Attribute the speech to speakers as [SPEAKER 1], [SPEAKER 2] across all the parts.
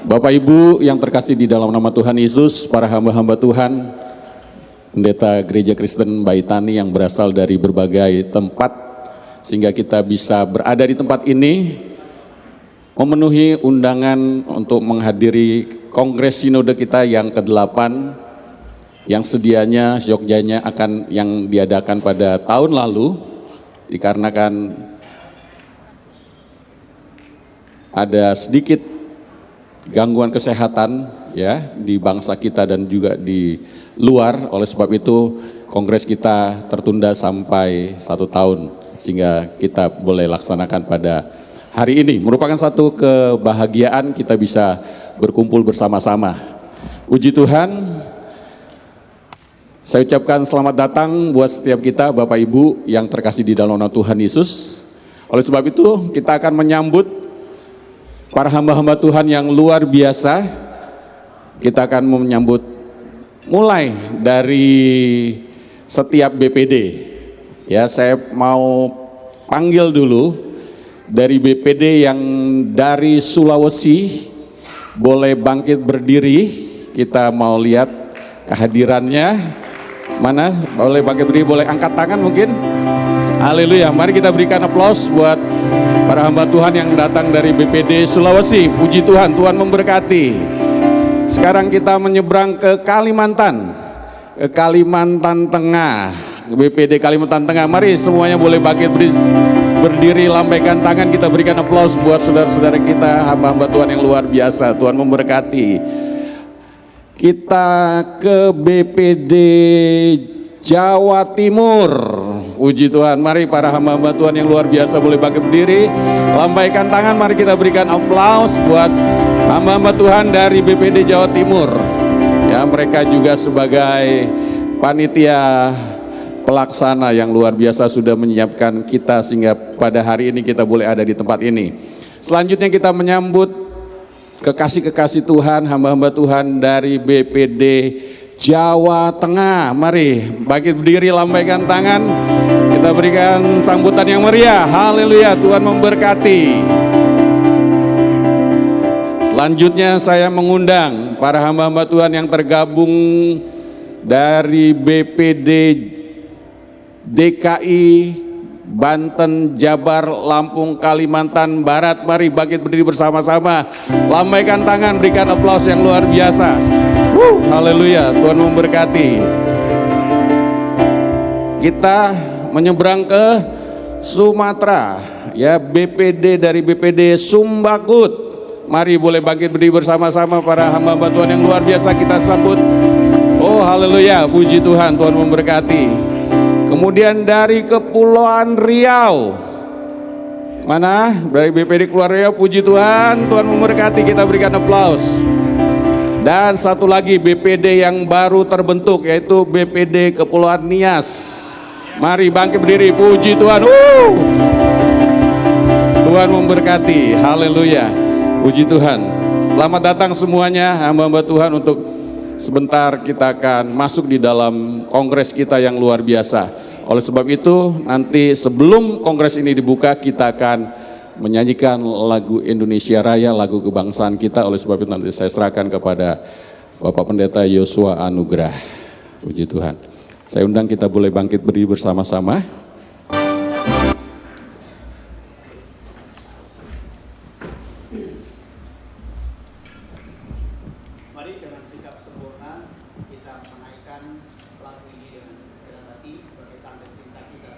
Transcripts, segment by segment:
[SPEAKER 1] Bapak Ibu yang terkasih di dalam nama Tuhan Yesus, para hamba-hamba Tuhan, pendeta Gereja Kristen Baitani yang berasal dari berbagai tempat, sehingga kita bisa berada di tempat ini, memenuhi undangan untuk menghadiri Kongres Sinode kita yang ke-8, yang sedianya seyogyanya akan yang diadakan pada tahun lalu, dikarenakan ada sedikit gangguan kesehatan ya di bangsa kita dan juga di luar. Oleh sebab itu kongres kita tertunda sampai 1 tahun, sehingga kita boleh laksanakan pada hari ini. Merupakan satu kebahagiaan kita bisa berkumpul bersama-sama. Puji Tuhan. Saya ucapkan selamat datang buat setiap kita, Bapak Ibu yang terkasih di dalam nama Tuhan Yesus. Oleh sebab itu kita akan menyambut para hamba-hamba Tuhan yang luar biasa. Kita akan menyambut mulai dari setiap BPD. Ya, saya mau panggil dulu dari BPD yang dari Sulawesi, boleh bangkit berdiri. Kita mau lihat kehadirannya. Mana? Boleh bangkit berdiri, boleh angkat tangan mungkin. Haleluya, mari kita berikan aplaus buat para hamba Tuhan yang datang dari BPD Sulawesi. Puji Tuhan, Tuhan memberkati. Sekarang kita menyeberang ke Kalimantan, Tengah, BPD Kalimantan Tengah. Mari semuanya boleh bangkit berdiri, lambaikan tangan, kita berikan aplaus buat saudara-saudara kita, hamba-hamba Tuhan yang luar biasa. Tuhan memberkati. Kita ke BPD Jawa Timur. Puji Tuhan, mari para hamba-hamba Tuhan yang luar biasa boleh bangkit berdiri, lambaikan tangan, mari kita berikan aplaus buat hamba-hamba Tuhan dari BPD Jawa Timur. Ya, mereka juga sebagai panitia pelaksana yang luar biasa sudah menyiapkan kita sehingga pada hari ini kita boleh ada di tempat ini. Selanjutnya kita menyambut kekasih-kekasih Tuhan, hamba-hamba Tuhan dari BPD Jawa Tengah. Mari bangkit berdiri, lambaikan tangan, kita berikan sambutan yang meriah. Haleluya, Tuhan memberkati. Selanjutnya saya mengundang para hamba-hamba Tuhan yang tergabung dari BPD DKI, Banten, Jabar, Lampung, Kalimantan Barat. Mari bangkit berdiri bersama-sama, lambaikan tangan, berikan aplaus yang luar biasa. Haleluya, Tuhan memberkati. Kita menyeberang ke Sumatera, ya, BPD dari BPD Sumbakut. Mari boleh bangkit berdiri bersama-sama para hamba-hamba Tuhan yang luar biasa, kita sambut. Oh haleluya, puji Tuhan, Tuhan memberkati. Kemudian dari Kepulauan Riau, mana? Dari BPD Kepulauan Riau, puji Tuhan, Tuhan memberkati, kita berikan aplaus. Dan satu lagi BPD yang baru terbentuk, yaitu BPD Kepulauan Nias. Mari bangkit berdiri, puji Tuhan. Tuhan memberkati, haleluya, puji Tuhan. Selamat datang semuanya hamba-hamba Tuhan. Untuk sebentar kita akan masuk di dalam kongres kita yang luar biasa. Oleh sebab itu nanti sebelum kongres ini dibuka, kita akan menyanyikan lagu Indonesia Raya, lagu kebangsaan kita. Oleh sebab itu nanti saya serahkan kepada Bapak Pendeta Yosua Anugrah. Puji Tuhan. Saya undang kita boleh bangkit berdiri bersama-sama.
[SPEAKER 2] Mari dengan sikap sempurna kita menaikkan lagu ini dengan segala hati sebagai tanda cinta kita.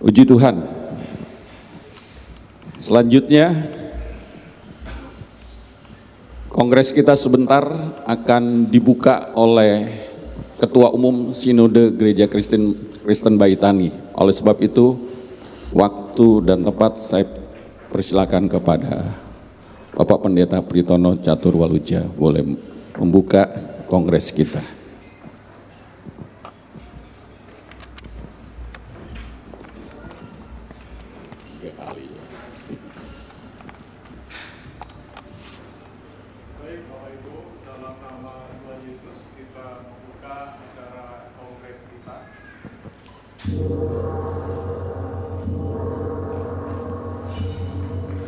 [SPEAKER 1] Puji Tuhan. Selanjutnya, kongres kita sebentar akan dibuka oleh Ketua Umum Sinode Gereja Kristen Baitani. Oleh sebab itu, waktu dan tempat saya persilakan kepada Bapak Pendeta Pritono Caturwaluja boleh membuka kongres kita.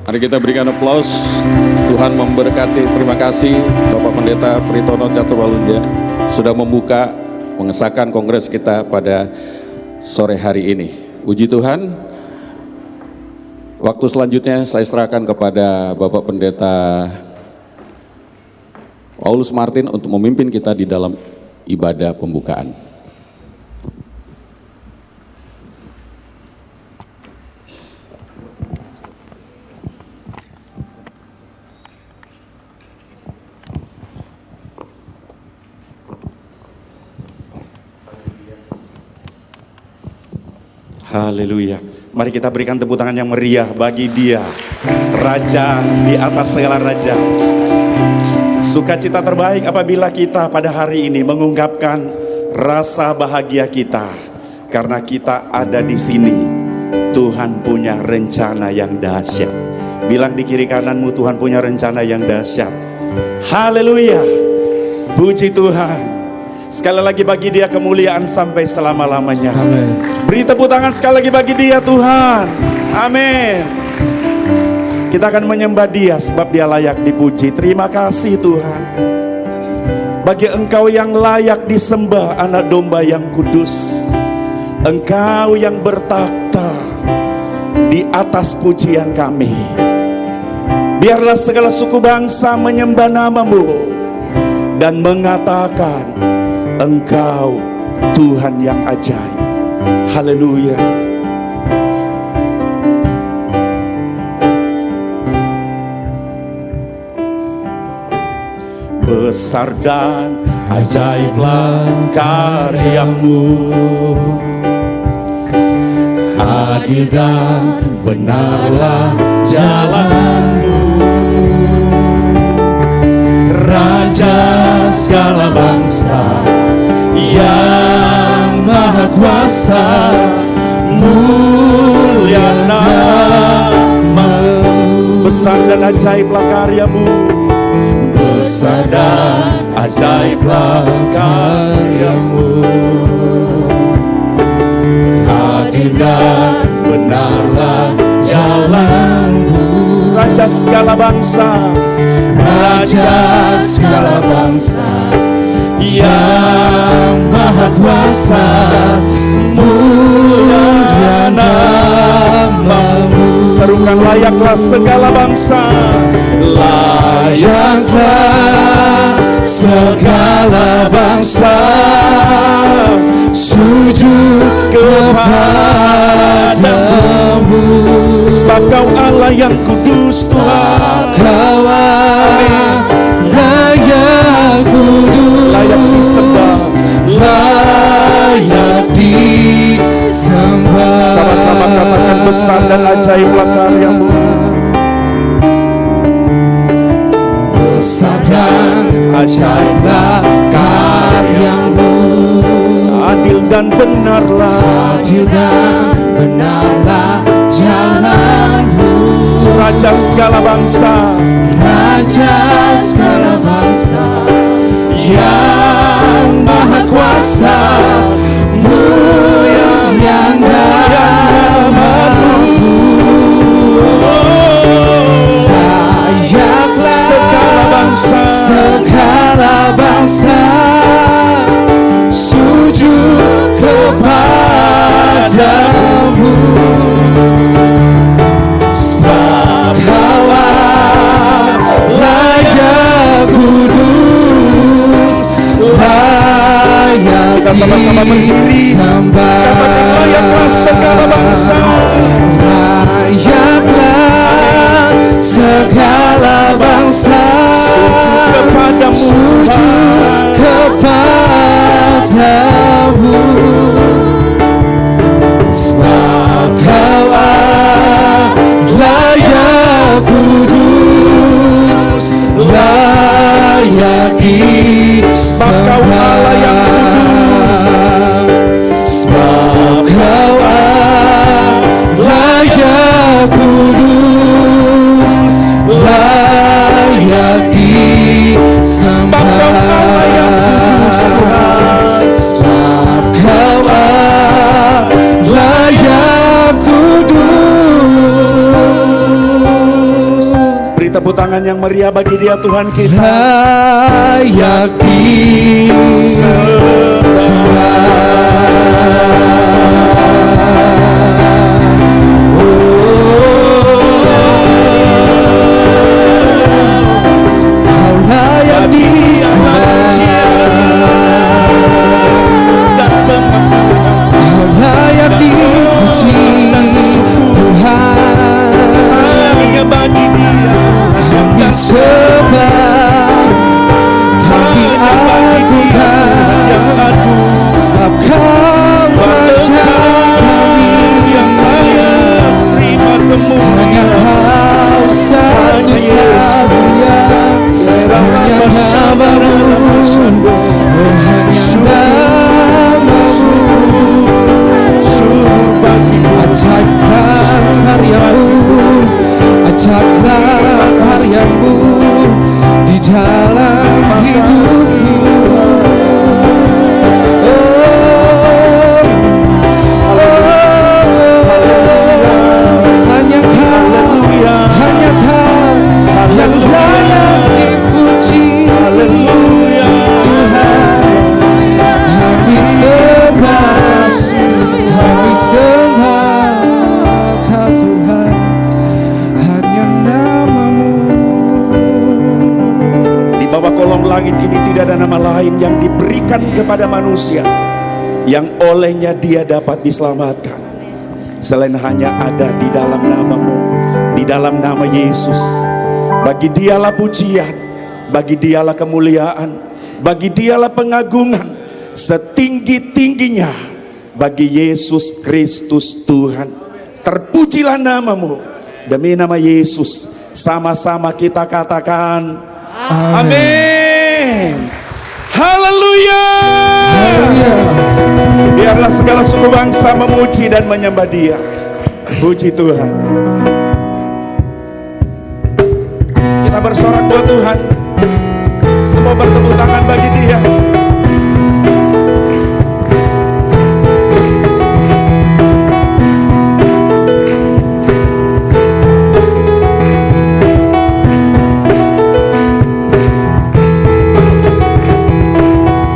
[SPEAKER 1] Mari kita berikan aplaus. Tuhan memberkati. Terima kasih Bapak Pendeta Pritono Caturwaluja sudah membuka mengesahkan kongres kita pada sore hari ini. Puji Tuhan. Waktu selanjutnya saya serahkan kepada Bapak Pendeta Paulus Martin untuk memimpin kita di dalam ibadah pembukaan.
[SPEAKER 3] Haleluya. Mari kita berikan tepuk tangan yang meriah bagi Dia, Raja di atas segala raja. Sukacita terbaik apabila kita pada hari ini mengungkapkan rasa bahagia kita karena kita ada di sini. Tuhan punya rencana yang dahsyat. Bilang di kiri kananmu, Tuhan punya rencana yang dahsyat. Haleluya. Puji Tuhan. Sekali lagi bagi Dia kemuliaan sampai selama-lamanya. Beri tepuk tangan sekali lagi bagi Dia, Tuhan. Amin. Kita akan menyembah Dia sebab Dia layak dipuji. Terima kasih Tuhan. Bagi Engkau yang layak disembah, anak domba yang kudus. Engkau yang bertakhta di atas pujian kami. Biarlah segala suku bangsa menyembah nama-Mu dan mengatakan, Engkau Tuhan yang ajaib. Haleluya. Besar dan ajaiblah karya-Mu, adil dan benarlah jalan-Mu. Raja segala bangsa yang maha kuasa, mulia nama-Mu. Besar dan ajaiblah karya-Mu, besar dan ajaiblah karya-Mu, adil dan benarlah jalan-Mu. Raja segala bangsa, Raja segala bangsa yang maha kuasa, mulia nama-Mu. Serukan layaklah segala bangsa, layaklah segala bangsa sujud kepadamu. Sebab Kau Allah yang kudus Tuhan, Kau Allah yang kudus, layak disembah, layak disembah. Sama-sama katakan, besar dan ajaiblah karya-Mu, besar dan ajaiblah karya-Mu, adil dan benarlah, adil dan benarlah jalan-Mu. Raja segala bangsa, Raja segala bangsa yang maha kuasa, mulia nama-Mu. Layaklah segala bangsa, segala bangsa sujud kepadamu. Sebab Kau layak kudus, layak. Kita sama-sama berdiri, katakan layaklah segala bangsa,
[SPEAKER 4] sujud kepadamu, sebab Kau Allah yang kudus, layak
[SPEAKER 3] Sebab Kau Allah yang kudus,
[SPEAKER 4] sebab Kau Allah yang kudus, layak
[SPEAKER 3] sebab Kau Allah yang kudus Tuhan.
[SPEAKER 4] sebab Kau Allah yang kudus.
[SPEAKER 3] Beri tepuk tangan yang meriah bagi Dia Tuhan kita.
[SPEAKER 4] Layak sebab kami agungkan, sebab Kau Raja kami yang layak
[SPEAKER 3] terima kemuliaan.
[SPEAKER 4] hanya Kau satu-satunya, hanya nama-Mu, oh hanya nama-Mu. Ajaiblah karya-Mu, ajaiblah karya-Mu di dalam hidupku. Hanya Kau yang layak dipuji. Tuhan, kami sembah Kau Tuhan, hanya nama-Mu.
[SPEAKER 3] Di bawah kolong langit ini tidak ada nama lain yang diberikan kepada manusia yang olehnya dia dapat diselamatkan, selain hanya ada di dalam nama-Mu, di dalam nama Yesus. Bagi Dialah pujian, bagi Dialah kemuliaan, bagi Dialah pengagungan setinggi-tingginya. Bagi Yesus Kristus Tuhan, terpujilah nama-Mu. Demi nama Yesus, sama-sama kita katakan amin. Haleluya. Biarlah segala suku bangsa memuji dan menyembah Dia. Puji Tuhan. Kita bersorak buat Tuhan. Semua bertepuk tangan bagi Dia.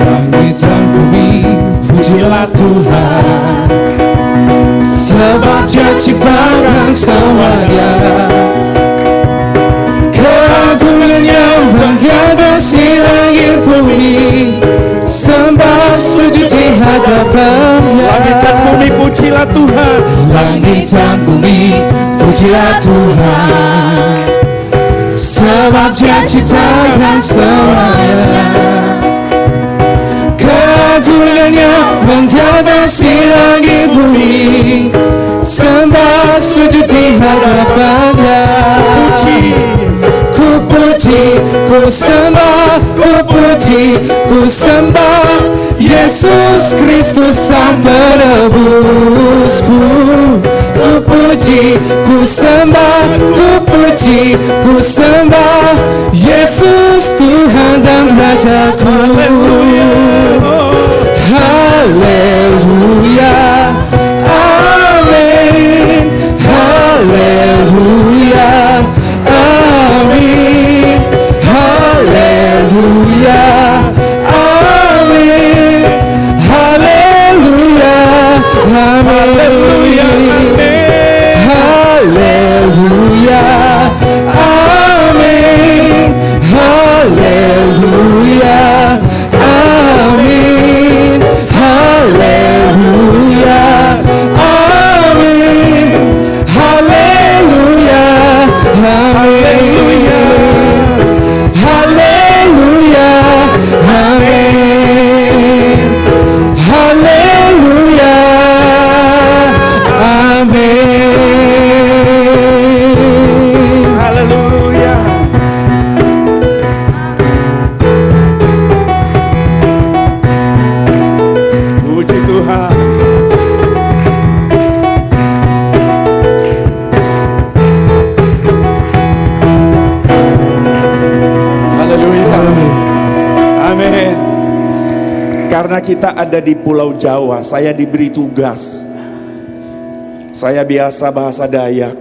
[SPEAKER 4] Langit dan bumi, pujilah Tuhan, sebab Dia ciptakan semuanya. Keagungan-Nya menghiasi langit bumi, sembah sujud di hadapan-Nya.
[SPEAKER 3] Langit dan bumi pujilah Tuhan.
[SPEAKER 4] Langit dan bumi, pujilah Tuhan, sebab Dia ciptakan semuanya. Keagungan-Nya menghiasi langit bumi, sembah sujud di hadapan-Nya. Ku puji, ku sembah, ku puji, ku sembah Yesus Kristus Sang Penebusku. Ku puji, ku sembah, ku puji, ku sembah Yesus Tuhan dan Rajaku. Haleluya, amin. Haleluya, amin. Haleluya, amin. Haleluya, amin. Haleluya, amin. Haleluya, amin.
[SPEAKER 3] Karena kita ada di Pulau Jawa, saya diberi tugas. Saya biasa bahasa Dayak,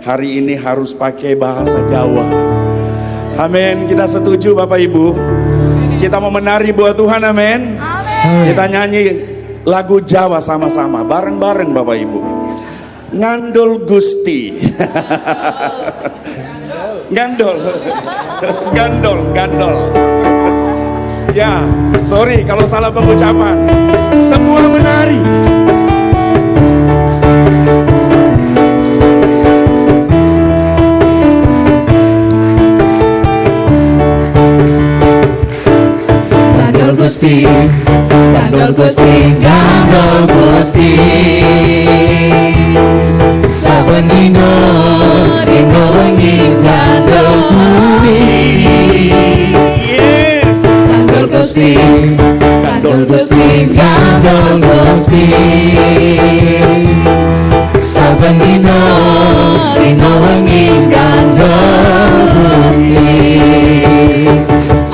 [SPEAKER 3] hari ini harus pakai bahasa Jawa. Amin. Kita setuju Bapak Ibu? Kita mau menari buat Tuhan, amin. Kita nyanyi lagu Jawa sama-sama, bareng-bareng Bapak Ibu. Ngandol Gusti. Gandol. Gandol. Ya, sorry kalau salah pengucapan. Semua menari.
[SPEAKER 4] Gandol Gusti, Gandol Gusti, Gandol Gusti. Saben dino dino wengi Gandol Gusti.
[SPEAKER 3] Yes.
[SPEAKER 4] Gandol Gusti, Gandol Gusti, Gandol Gusti. Saben dino dino wengi Gandol Gusti.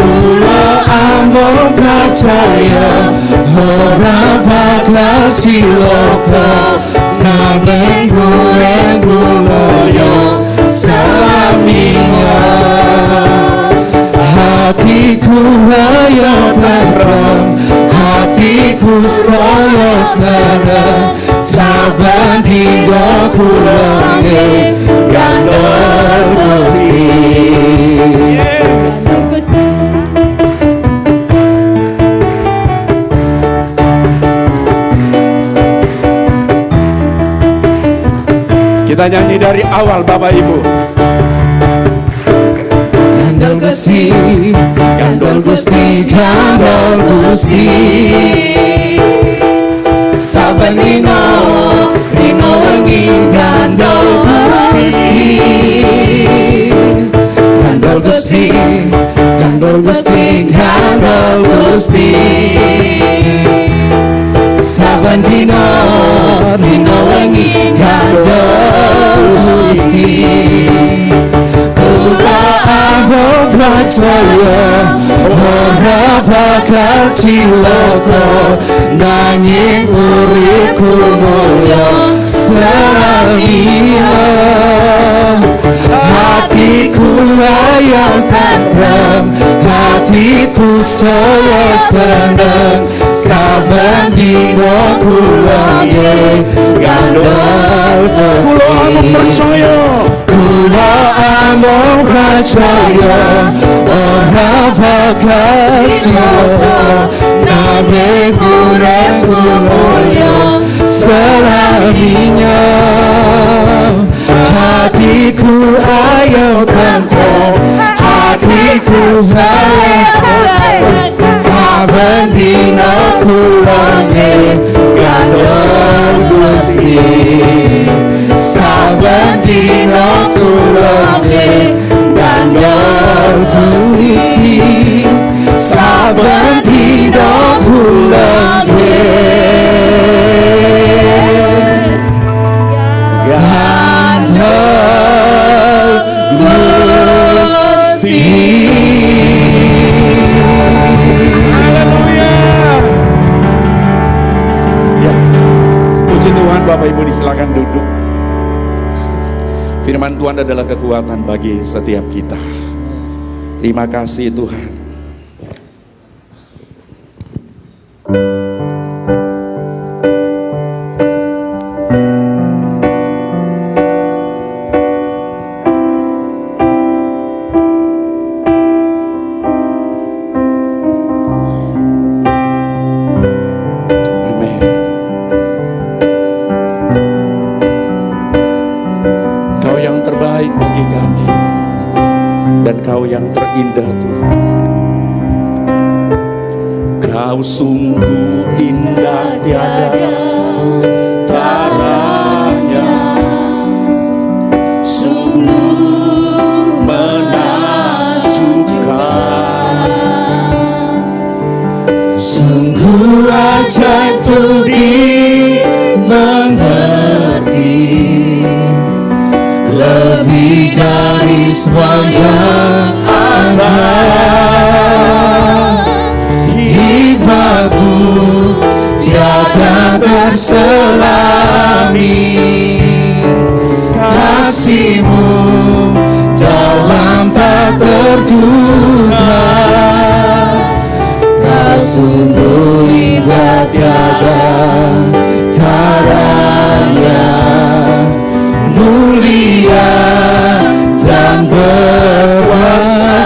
[SPEAKER 4] Kula amung percaya ora bakal cilaka sampe goreng gumoyo selaminya. Hatiku ayo tentrem, hatiku saya seneng, saben dina kula Gandol Gusti.
[SPEAKER 3] Yes. Kita nyanyi dari awal Bapak Ibu.
[SPEAKER 4] Gandol Gusti, Gandol Gusti, Gandol Gusti. Saben dino wengi Gandol Gusti. Gandol Gusti, Gandol Gusti, Gandol Gusti. Saben dino wengi Gandol Gusti. Kula amung percaya ora bakal cilaka nanging uripku mulya selaminya. Hatiku ayang tentrem, hatiku saya seneng, saben dina kula Gandol Gusti.
[SPEAKER 3] Kula amung percaya,
[SPEAKER 4] kula amung percaya ora bakal cilaka nanging uripku mulya selaminya. Hatiku ayo tentrem, hatiku saya seneng, saben dina kula Gandol Gusti. Saben dina kula Gandol Gusti. Saben dina kula
[SPEAKER 3] Bapak Ibu disilakan duduk. Firman Tuhan adalah kekuatan bagi setiap kita. Terima kasih Tuhan. Kau yang terindah Tuhan. Kau sungguh indah tiada taranya, sungguh menakjubkan,
[SPEAKER 4] sungguh ajaib untuk dimengerti, lebih dari semuanya ada hikmatmu selami kasih-Mu dalam tak terduga. Kau sungguh indah tiada taranya, mulia dan berkuasa.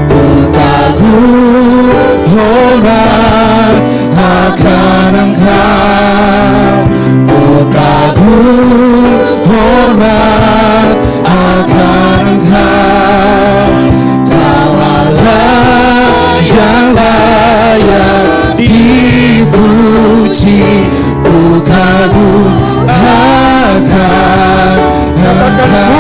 [SPEAKER 4] Ku kagum hormat akan Engkau, ku kagum hormat akan Engkau. Kau Allah yang layak dipuji, ku kagum akan Engkau.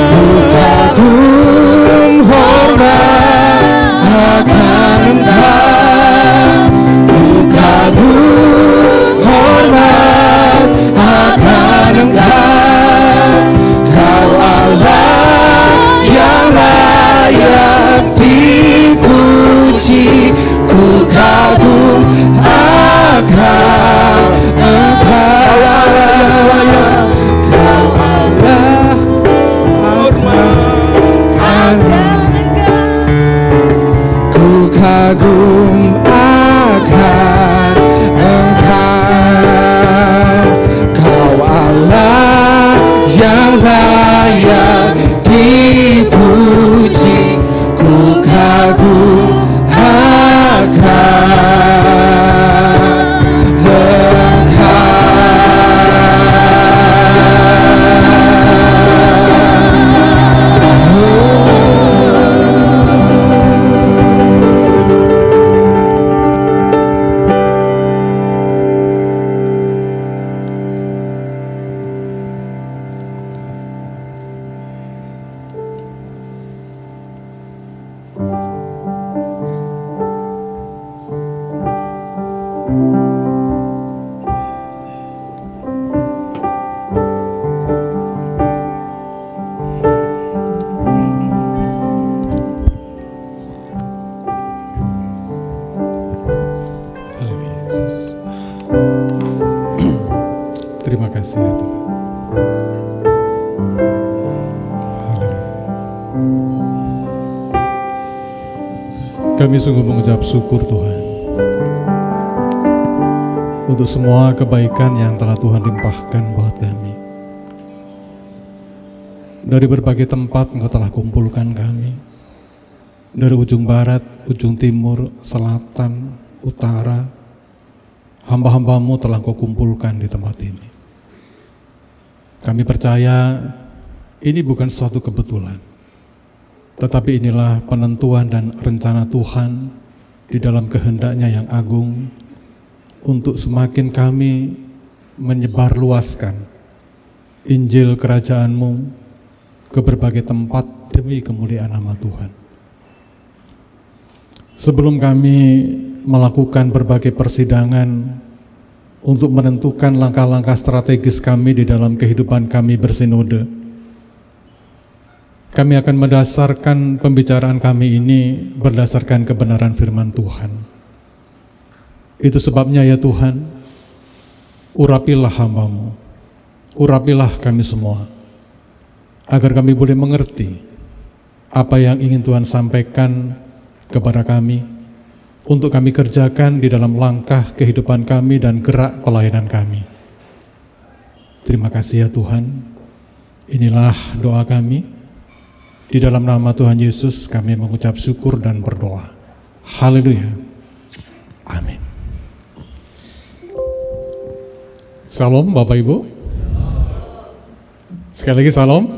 [SPEAKER 4] Ku kagum hormat akan Engkau, ku kagum hormat akan Engkau. Kau Allah yang layak dipuji, ku kagum akan Engkau. Kau Allah ku kagum akan Engkau. Kau Allah yang layak dipuji, ku kagum akan Terima kasih ya Tuhan. Haleluya. Kami sungguh mengucap syukur Tuhan untuk semua kebaikan yang telah Tuhan limpahkan buat kami. Dari berbagai tempat Engkau telah kumpulkan kami, dari ujung barat, ujung timur, selatan, utara. Hamba-hambamu telah Engkau kumpulkan di tempat ini. Kami percaya ini bukan suatu kebetulan, tetapi inilah penentuan dan rencana Tuhan di dalam kehendaknya yang agung untuk semakin kami menyebarluaskan Injil Kerajaan-Mu ke berbagai tempat demi kemuliaan nama Tuhan. Sebelum kami melakukan berbagai persidangan untuk menentukan langkah-langkah strategis kami di dalam kehidupan kami bersinode, kami akan mendasarkan pembicaraan kami ini berdasarkan kebenaran firman Tuhan. Itu sebabnya ya Tuhan, urapilah hamba-Mu, urapilah kami semua, agar kami boleh mengerti apa yang ingin Tuhan sampaikan kepada kami, untuk kami kerjakan di dalam langkah kehidupan kami dan gerak pelayanan kami. Terima kasih ya Tuhan. Inilah doa kami. Di dalam nama Tuhan Yesus kami mengucap syukur dan berdoa. Haleluya. Amin. Salam Bapak Ibu. Sekali lagi salam.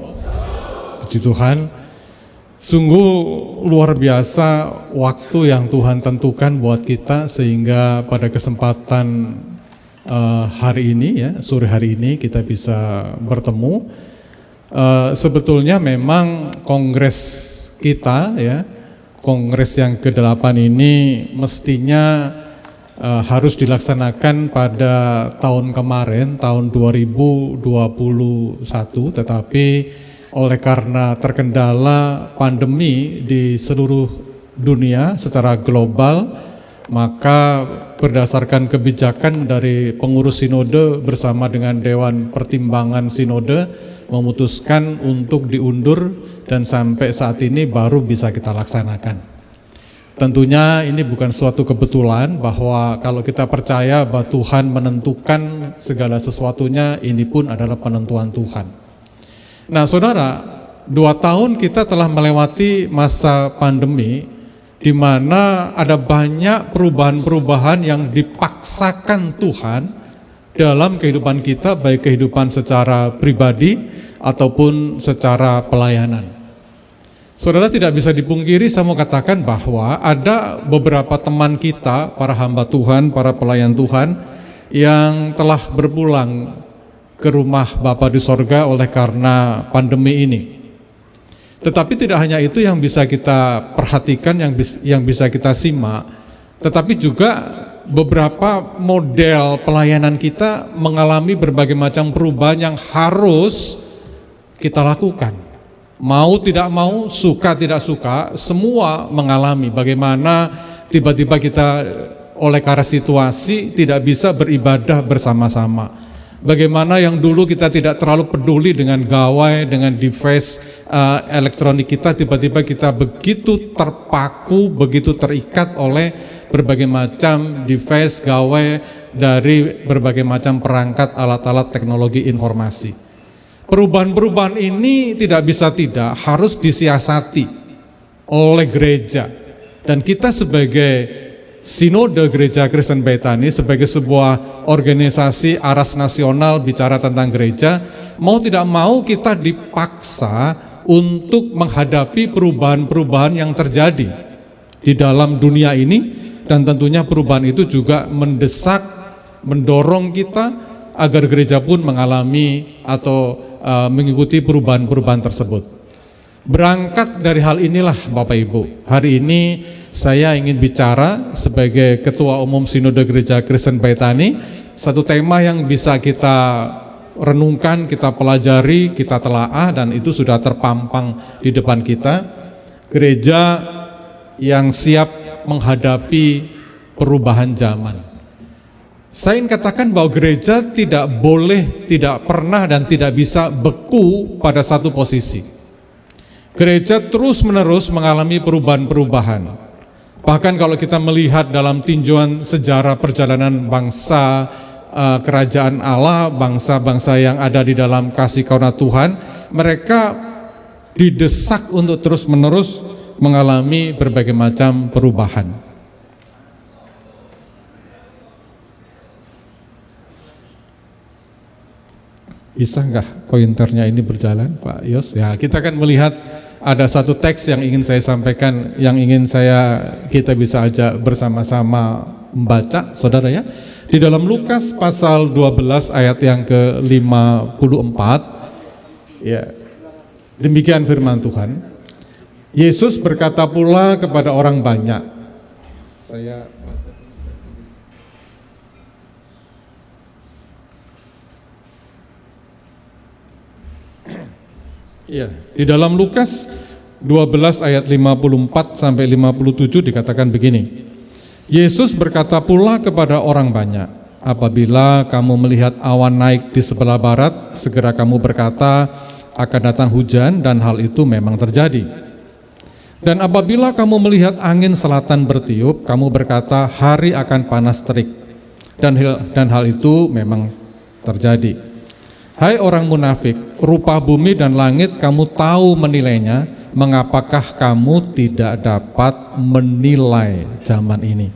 [SPEAKER 4] Puji Tuhan. Sungguh luar biasa waktu yang Tuhan tentukan buat kita, sehingga pada kesempatan hari ini ya, sore hari ini kita bisa bertemu. Sebetulnya memang kongres kita ya, kongres yang ke-8 ini mestinya harus dilaksanakan pada tahun kemarin, tahun 2021, tetapi oleh karena terkendala pandemi di seluruh dunia secara global, Maka berdasarkan kebijakan dari pengurus sinode bersama dengan Dewan Pertimbangan Sinode memutuskan untuk diundur dan sampai saat ini baru bisa kita laksanakan. Tentunya ini bukan suatu kebetulan bahwa kalau kita percaya bahwa Tuhan menentukan segala sesuatunya, ini pun adalah penentuan Tuhan. Nah saudara, 2 tahun kita telah melewati masa pandemi di mana ada banyak perubahan-perubahan yang dipaksakan Tuhan dalam kehidupan kita, baik kehidupan secara pribadi ataupun secara pelayanan. Saudara, tidak bisa dipungkiri, saya mau katakan bahwa ada beberapa teman kita, para hamba Tuhan, para pelayan Tuhan yang telah berpulang ke rumah Bapa di sorga oleh karena pandemi ini. Tetapi tidak hanya itu yang bisa kita perhatikan, yang bisa kita simak, tetapi juga beberapa model pelayanan kita mengalami berbagai macam perubahan yang harus kita lakukan. Mau tidak mau, suka tidak suka, semua mengalami bagaimana tiba-tiba kita oleh karena situasi tidak bisa beribadah bersama-sama. Bagaimana yang dulu kita tidak terlalu peduli dengan gawai, dengan device elektronik kita, tiba-tiba kita begitu terpaku, begitu terikat oleh berbagai macam device, gawai dari berbagai macam perangkat alat-alat teknologi informasi. Perubahan-perubahan ini tidak bisa tidak, harus disiasati oleh gereja. Dan kita sebagai Sinode Gereja Kristen Bethani sebagai sebuah organisasi aras nasional bicara tentang gereja, mau tidak mau kita dipaksa untuk menghadapi perubahan-perubahan yang terjadi di dalam dunia ini, dan tentunya perubahan itu juga mendesak, mendorong kita agar gereja pun mengalami atau mengikuti perubahan-perubahan tersebut. Berangkat dari hal inilah Bapak Ibu, hari ini saya ingin bicara sebagai Ketua Umum Sinode Gereja Kristen Bethani, satu tema yang bisa kita renungkan, kita pelajari, kita telaah, dan itu sudah terpampang di depan kita. Gereja yang siap menghadapi perubahan zaman. Saya ingin katakan bahwa gereja tidak boleh, tidak pernah, dan tidak bisa beku pada satu posisi. Gereja terus-menerus mengalami perubahan-perubahan. Bahkan kalau kita melihat dalam tinjauan sejarah perjalanan bangsa kerajaan Allah, bangsa-bangsa yang ada di dalam kasih karunia Tuhan, mereka didesak untuk terus-menerus mengalami berbagai macam perubahan. Bisa nggak pointernya ini berjalan, Pak Yos? Ya, kita akan melihat ada satu teks yang ingin saya sampaikan, yang ingin kita bisa ajak bersama-sama membaca, saudara ya. Di dalam Lukas pasal 12 ayat yang ke-54, ya, demikian firman Tuhan. Yesus berkata pula kepada orang banyak. Saya baca. Ya, di dalam Lukas 12 ayat 54 sampai 57 dikatakan begini. Yesus berkata pula kepada orang banyak, apabila kamu melihat awan naik di sebelah barat, segera kamu berkata akan datang hujan, dan hal itu memang terjadi. Dan apabila kamu melihat angin selatan bertiup, kamu berkata hari akan panas terik, dan hal itu memang terjadi. Hai orang munafik, rupa bumi dan langit kamu tahu menilainya, mengapakah kamu tidak dapat menilai zaman ini?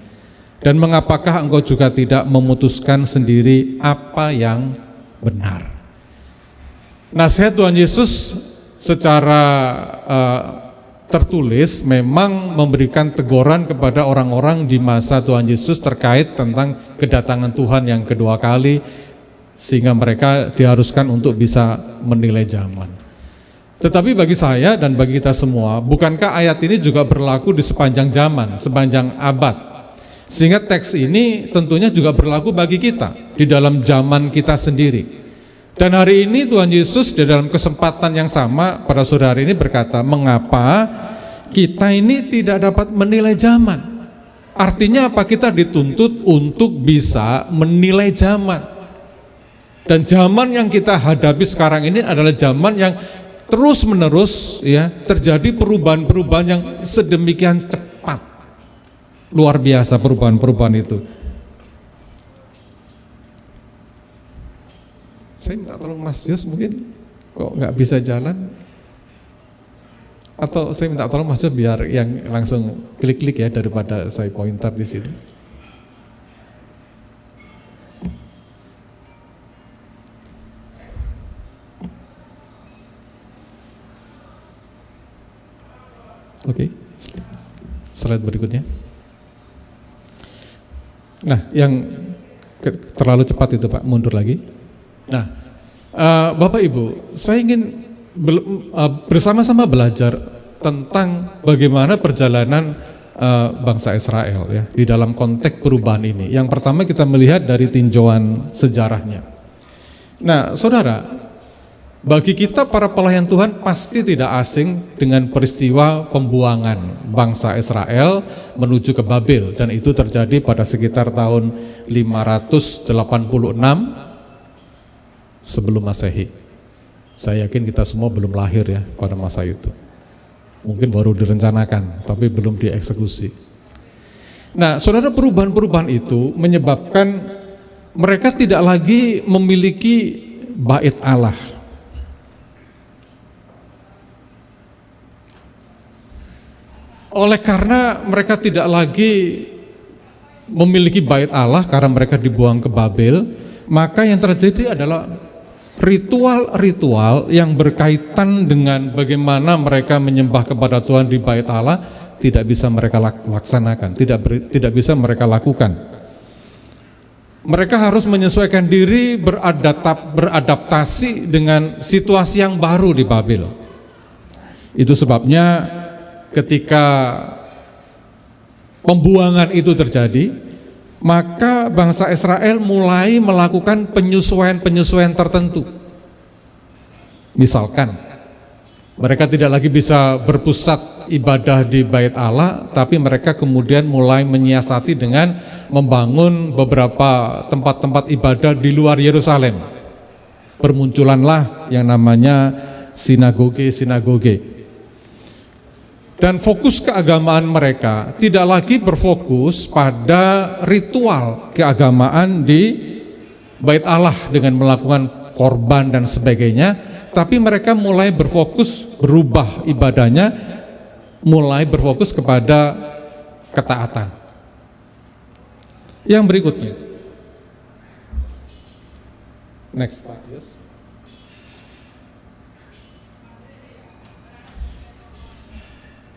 [SPEAKER 4] Dan mengapakah engkau juga tidak memutuskan sendiri apa yang benar? Nasihat Tuhan Yesus secara tertulis memang memberikan teguran kepada orang-orang di masa Tuhan Yesus terkait tentang kedatangan Tuhan yang kedua kali, sehingga mereka diharuskan untuk bisa menilai zaman. Tetapi bagi saya dan bagi kita semua, bukankah ayat ini juga berlaku di sepanjang zaman, sepanjang abad? Sehingga teks ini tentunya juga berlaku bagi kita di dalam zaman kita sendiri. Dan hari ini Tuhan Yesus di dalam kesempatan yang sama pada sore hari ini berkata, mengapa kita ini tidak dapat menilai zaman? Artinya apa? Kita dituntut untuk bisa menilai zaman. Dan zaman yang kita hadapi sekarang ini adalah zaman yang terus menerus ya terjadi perubahan-perubahan yang sedemikian cepat. Luar biasa perubahan-perubahan itu. Saya minta tolong Mas Yos, mungkin kok nggak bisa jalan, atau saya minta tolong Mas Yos biar yang langsung klik-klik ya daripada saya pointer di situ. Oke, slide berikutnya. Nah, yang terlalu cepat itu Pak, mundur lagi. Nah, Bapak Ibu, saya ingin bersama-sama belajar tentang bagaimana perjalanan bangsa Israel ya di dalam konteks perubahan ini. Yang pertama kita melihat dari tinjauan sejarahnya. Nah, saudara, bagi kita para pelayan Tuhan pasti tidak asing dengan peristiwa pembuangan bangsa Israel menuju ke Babel, dan itu terjadi pada sekitar tahun 586 sebelum Masehi. Saya yakin kita semua belum lahir ya pada masa itu. Mungkin baru direncanakan, tapi belum dieksekusi. Nah, saudara, perubahan-perubahan itu menyebabkan mereka tidak lagi memiliki bait Allah. Oleh karena mereka tidak lagi memiliki bait Allah karena mereka dibuang ke Babel, maka yang terjadi adalah ritual-ritual yang berkaitan dengan bagaimana mereka menyembah kepada Tuhan di bait Allah tidak bisa mereka laksanakan, tidak bisa mereka lakukan. Mereka harus menyesuaikan diri, beradaptasi dengan situasi yang baru di Babel. Itu sebabnya ketika pembuangan itu terjadi, maka bangsa Israel mulai melakukan penyesuaian-penyesuaian tertentu. Misalkan, mereka tidak lagi bisa berpusat ibadah di bait Allah, tapi mereka kemudian mulai menyiasati dengan membangun beberapa tempat-tempat ibadah di luar Yerusalem. Bermunculanlah yang namanya sinagoge-sinagoge. Dan fokus keagamaan mereka tidak lagi berfokus pada ritual keagamaan di bait Allah dengan melakukan korban dan sebagainya, tapi mereka mulai berubah ibadahnya, mulai berfokus kepada ketaatan. Yang berikutnya, next Pak.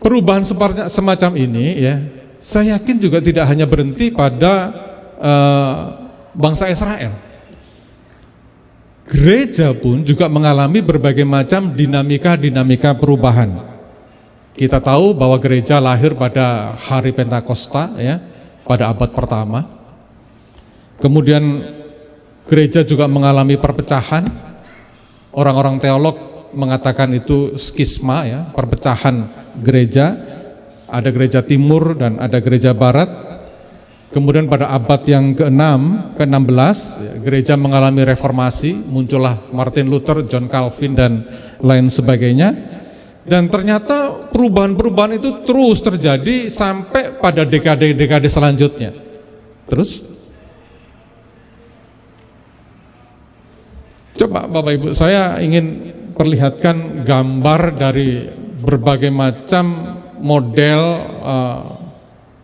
[SPEAKER 4] Perubahan semacam ini ya, saya yakin juga tidak hanya berhenti pada bangsa Israel. Gereja pun juga mengalami berbagai macam dinamika perubahan. Kita tahu bahwa gereja lahir pada hari Pentakosta ya, pada abad pertama. Kemudian gereja juga mengalami perpecahan. Orang-orang teolog mengatakan itu skisma ya, perpecahan gereja. Ada gereja timur dan ada gereja barat. Kemudian pada abad yang ke-6, ke-16 gereja mengalami reformasi, muncullah Martin Luther, John Calvin dan lain sebagainya. Dan ternyata perubahan-perubahan itu terus terjadi sampai pada dekade-dekade selanjutnya. Terus coba Bapak Ibu, saya ingin perlihatkan gambar dari berbagai macam model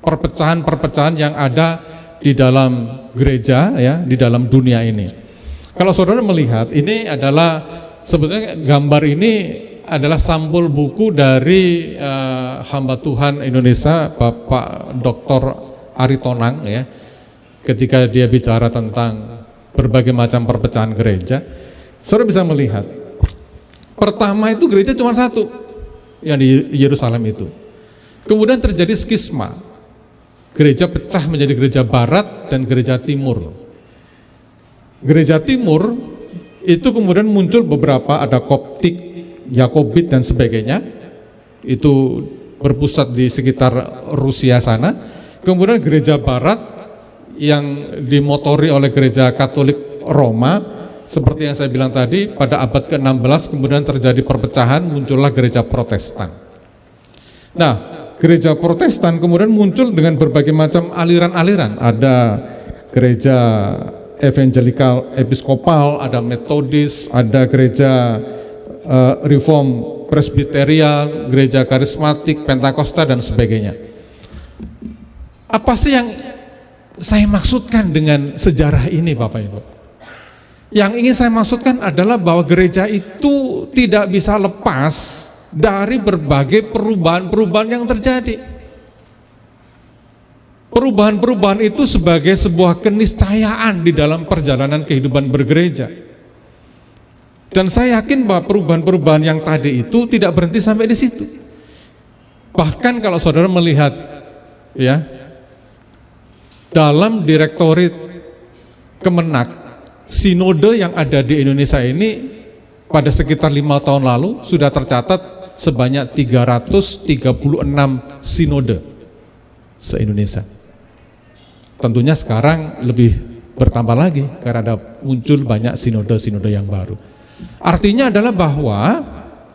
[SPEAKER 4] perpecahan-perpecahan yang ada di dalam gereja ya, di dalam dunia ini. Kalau saudara melihat, ini adalah sebetulnya gambar ini adalah sampul buku dari hamba Tuhan Indonesia Bapak Dr. Ari Tonang ya, ketika dia bicara tentang berbagai macam perpecahan gereja. Saudara bisa melihat, pertama itu gereja cuma satu yang di Yerusalem itu. Kemudian terjadi skisma, gereja pecah menjadi gereja barat dan gereja timur. Gereja timur itu kemudian muncul beberapa, ada Koptik, Yakobit dan sebagainya. Itu berpusat di sekitar Rusia sana. kemudian gereja barat yang dimotori oleh gereja Katolik Roma, seperti yang saya bilang tadi, pada abad ke-16 kemudian terjadi perpecahan, muncullah gereja Protestan. Nah, gereja Protestan kemudian muncul dengan berbagai macam aliran-aliran. Ada gereja evangelikal episkopal, ada metodis, ada gereja reform presbiterian, gereja karismatik, pentakosta, dan sebagainya. Apa sih yang saya maksudkan dengan sejarah ini, Bapak Ibu? Yang ingin saya maksudkan adalah bahwa gereja itu tidak bisa lepas dari berbagai perubahan-perubahan yang terjadi. Perubahan-perubahan itu sebagai sebuah keniscayaan di dalam perjalanan kehidupan bergereja. Dan saya yakin bahwa perubahan-perubahan yang tadi itu tidak berhenti sampai di situ. Bahkan kalau saudara melihat ya, dalam direktorat Kemenak, sinode yang ada di Indonesia ini pada sekitar 5 tahun lalu sudah tercatat sebanyak 336 sinode se-Indonesia. Tentunya sekarang lebih bertambah lagi karena ada muncul banyak sinode-sinode yang baru. Artinya adalah bahwa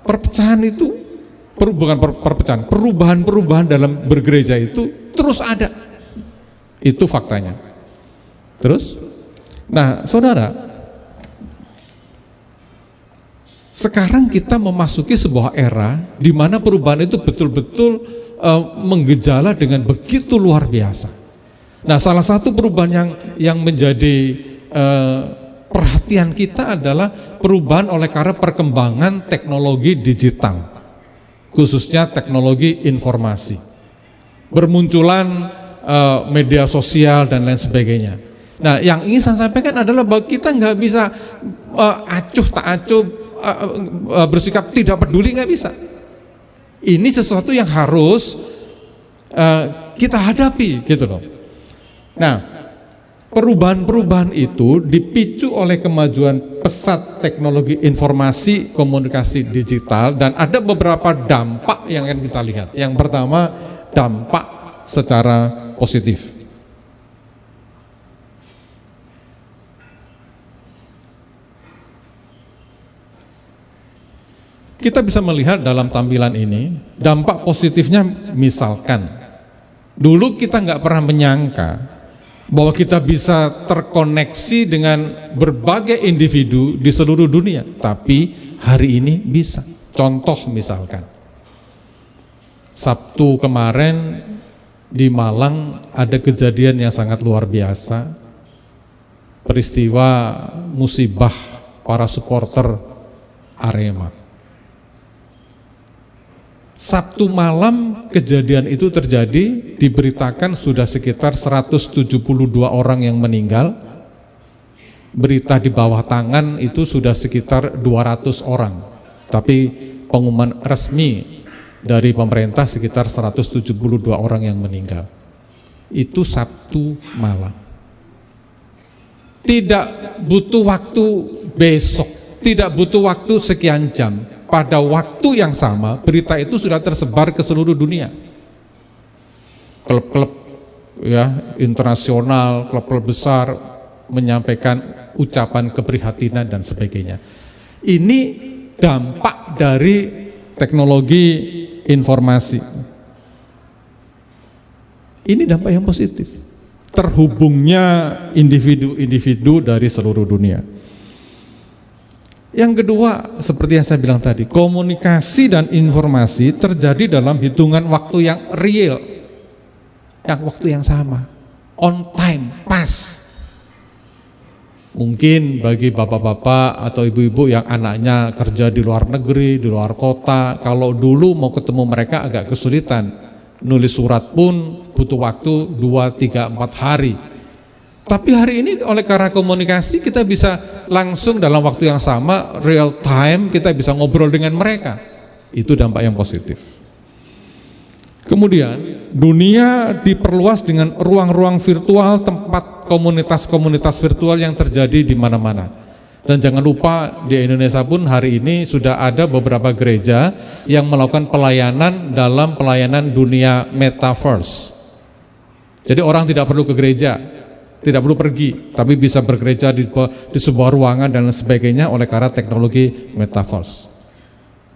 [SPEAKER 4] perpecahan itu, perubahan-perubahan dalam bergereja itu terus ada. Itu faktanya. Terus, nah saudara, sekarang kita memasuki sebuah era di mana perubahan itu betul-betul menggejala dengan begitu luar biasa. Nah, salah satu perubahan yang menjadi perhatian kita adalah perubahan oleh karena perkembangan teknologi digital, khususnya teknologi informasi. Bermunculan media sosial dan lain sebagainya. Nah, yang ingin saya sampaikan adalah bahwa kita nggak bisa acuh tak acuh, bersikap tidak peduli, nggak bisa. Ini sesuatu yang harus kita hadapi, gitu loh. Nah, perubahan-perubahan itu dipicu oleh kemajuan pesat teknologi informasi komunikasi digital, dan ada beberapa dampak yang akan kita lihat. Yang pertama, dampak secara positif. Kita bisa melihat dalam tampilan ini, dampak positifnya misalkan, dulu kita nggak pernah menyangka bahwa kita bisa terkoneksi dengan berbagai individu di seluruh dunia, tapi hari ini bisa. Contoh misalkan, Sabtu kemarin di Malang ada kejadian yang sangat luar biasa, peristiwa musibah para supporter Arema. Sabtu malam kejadian itu terjadi, diberitakan sudah sekitar 172 orang yang meninggal. Berita di bawah tangan itu sudah sekitar 200 orang. Tapi pengumuman resmi dari pemerintah sekitar 172 orang yang meninggal. Itu Sabtu malam. Tidak butuh waktu besok, tidak butuh waktu sekian jam. Pada waktu yang sama, berita itu sudah tersebar ke seluruh dunia. Klub-klub ya internasional, klub-klub besar menyampaikan ucapan keprihatinan dan sebagainya. Ini dampak dari teknologi informasi. Ini dampak yang positif. Terhubungnya individu-individu dari seluruh dunia. Yang kedua, seperti yang saya bilang tadi, komunikasi dan informasi terjadi dalam hitungan waktu yang real, yang waktu yang sama, on time, pas. Mungkin bagi bapak-bapak atau ibu-ibu yang anaknya kerja di luar negeri, di luar kota, kalau dulu mau ketemu mereka agak kesulitan, nulis surat pun butuh waktu 2, 3, 4 hari. Tapi hari ini oleh karena komunikasi kita bisa langsung dalam waktu yang sama, real time, kita bisa ngobrol dengan mereka. Itu dampak yang positif. Kemudian dunia diperluas dengan ruang-ruang virtual, tempat komunitas-komunitas virtual yang terjadi di mana-mana. Dan jangan lupa di Indonesia pun hari ini sudah ada beberapa gereja yang melakukan pelayanan dalam pelayanan dunia metaverse. Jadi orang tidak perlu ke gereja, tidak perlu pergi, tapi bisa bergereja di sebuah ruangan dan lain sebagainya oleh karena teknologi metaverse.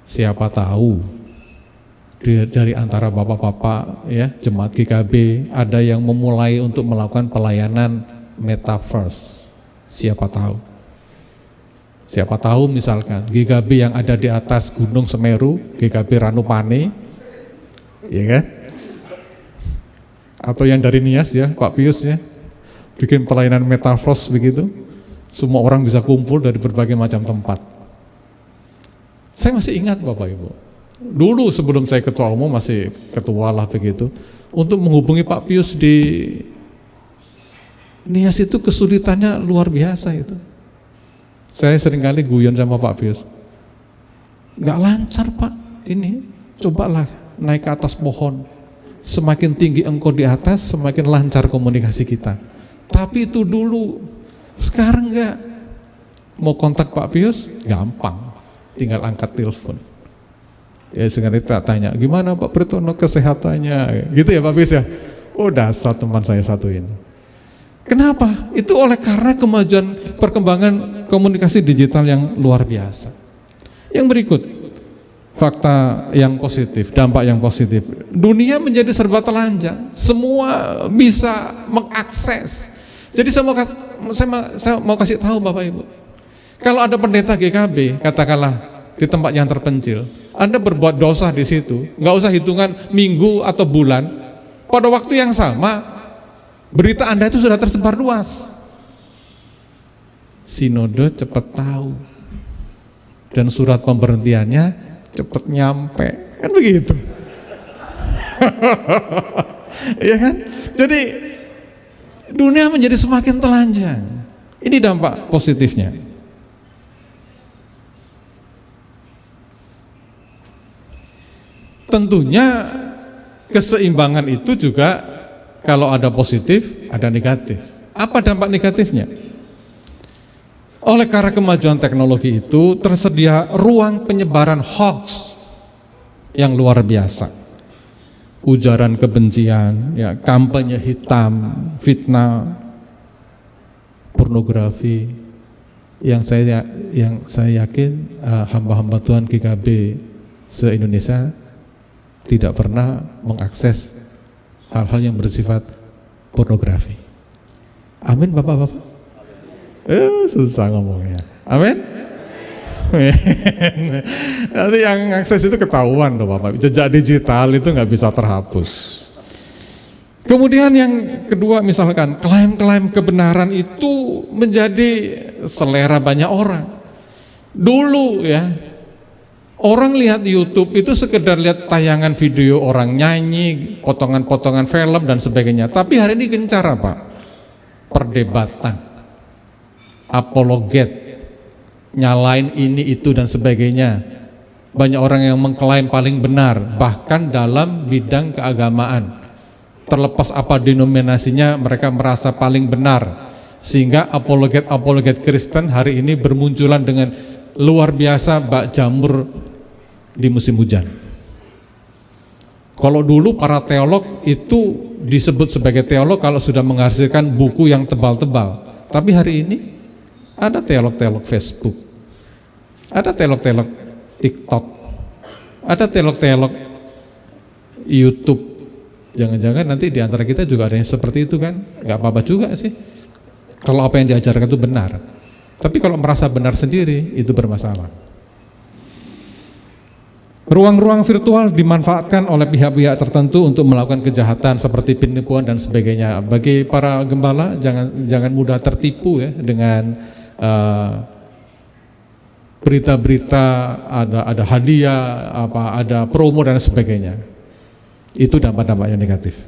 [SPEAKER 4] Siapa tahu dari antara bapak-bapak ya jemaat GKB ada yang memulai untuk melakukan pelayanan metaverse. Siapa tahu? Siapa tahu misalkan GKB yang ada di atas Gunung Semeru, GKB Ranupane, ya kan? Atau yang dari Nias ya, Pak Pius ya, bikin pelayanan metaverse begitu, semua orang bisa kumpul dari berbagai macam tempat. Saya masih ingat Bapak Ibu, dulu sebelum saya ketua umum masih ketua lah begitu, untuk menghubungi Pak Pius di Nias itu kesulitannya luar biasa itu. Saya seringkali guyon sama Pak Pius, nggak lancar Pak ini, cobalah naik ke atas pohon, semakin tinggi engkau di atas semakin lancar komunikasi kita. Tapi itu dulu, sekarang nggak. Mau kontak Pak Pius gampang, tinggal angkat telepon. Ya sekarang kita tanya, gimana Pak Pritono kesehatannya, gitu ya Pak Pius ya. Oh dasar teman saya satu ini. Kenapa? Itu oleh karena kemajuan perkembangan komunikasi digital yang luar biasa. Yang berikut, fakta yang positif, dampak yang positif. Dunia menjadi serba telanjang, semua bisa mengakses. Jadi saya mau kasih tahu Bapak Ibu, kalau ada pendeta GKB, katakanlah di tempat yang terpencil, Anda berbuat dosa di situ, nggak usah hitungan minggu atau bulan, pada waktu yang sama berita Anda itu sudah tersebar luas. Sinode cepat tahu dan surat pemberhentiannya cepat nyampe, kan begitu. Iya kan? Jadi dunia menjadi semakin telanjang. Ini dampak positifnya. Tentunya keseimbangan itu juga kalau ada positif, ada negatif. Apa dampak negatifnya? Oleh karena kemajuan teknologi itu tersedia ruang penyebaran hoax yang luar biasa. Ujaran kebencian, ya, kampanye hitam, fitnah, pornografi. Yang saya yakin hamba-hamba Tuhan GKB se-Indonesia tidak pernah mengakses hal-hal yang bersifat pornografi. Amin Bapak-bapak. Susah ngomongnya. Amin. Nanti yang akses itu ketahuan loh Bapak. Jejak digital itu nggak bisa terhapus. Kemudian yang kedua misalkan klaim-klaim kebenaran itu menjadi selera banyak orang. Dulu ya, orang lihat YouTube itu sekedar lihat tayangan video orang nyanyi, potongan-potongan film dan sebagainya. Tapi hari ini gencar apa? Perdebatan, apologet, nyalain ini itu dan sebagainya. Banyak orang yang mengklaim paling benar, bahkan dalam bidang keagamaan. Terlepas apa denominasinya, mereka merasa paling benar. Sehingga apologet Kristen hari ini bermunculan dengan luar biasa bak jamur di musim hujan. Kalau dulu para teolog itu disebut sebagai teolog kalau sudah menghasilkan buku yang tebal-tebal. Tapi hari ini ada teolog-teolog Facebook, ada teolog-teolog TikTok, ada teolog-teolog YouTube. Jangan-jangan nanti di antara kita juga ada yang seperti itu kan? Gak apa-apa juga sih kalau apa yang diajarkan itu benar. Tapi kalau merasa benar sendiri itu bermasalah. Ruang-ruang virtual dimanfaatkan oleh pihak-pihak tertentu untuk melakukan kejahatan seperti penipuan dan sebagainya. Bagi para gembala jangan mudah tertipu ya dengan berita-berita ada hadiah, ada promo dan sebagainya. Itu dampak-dampak yang negatif.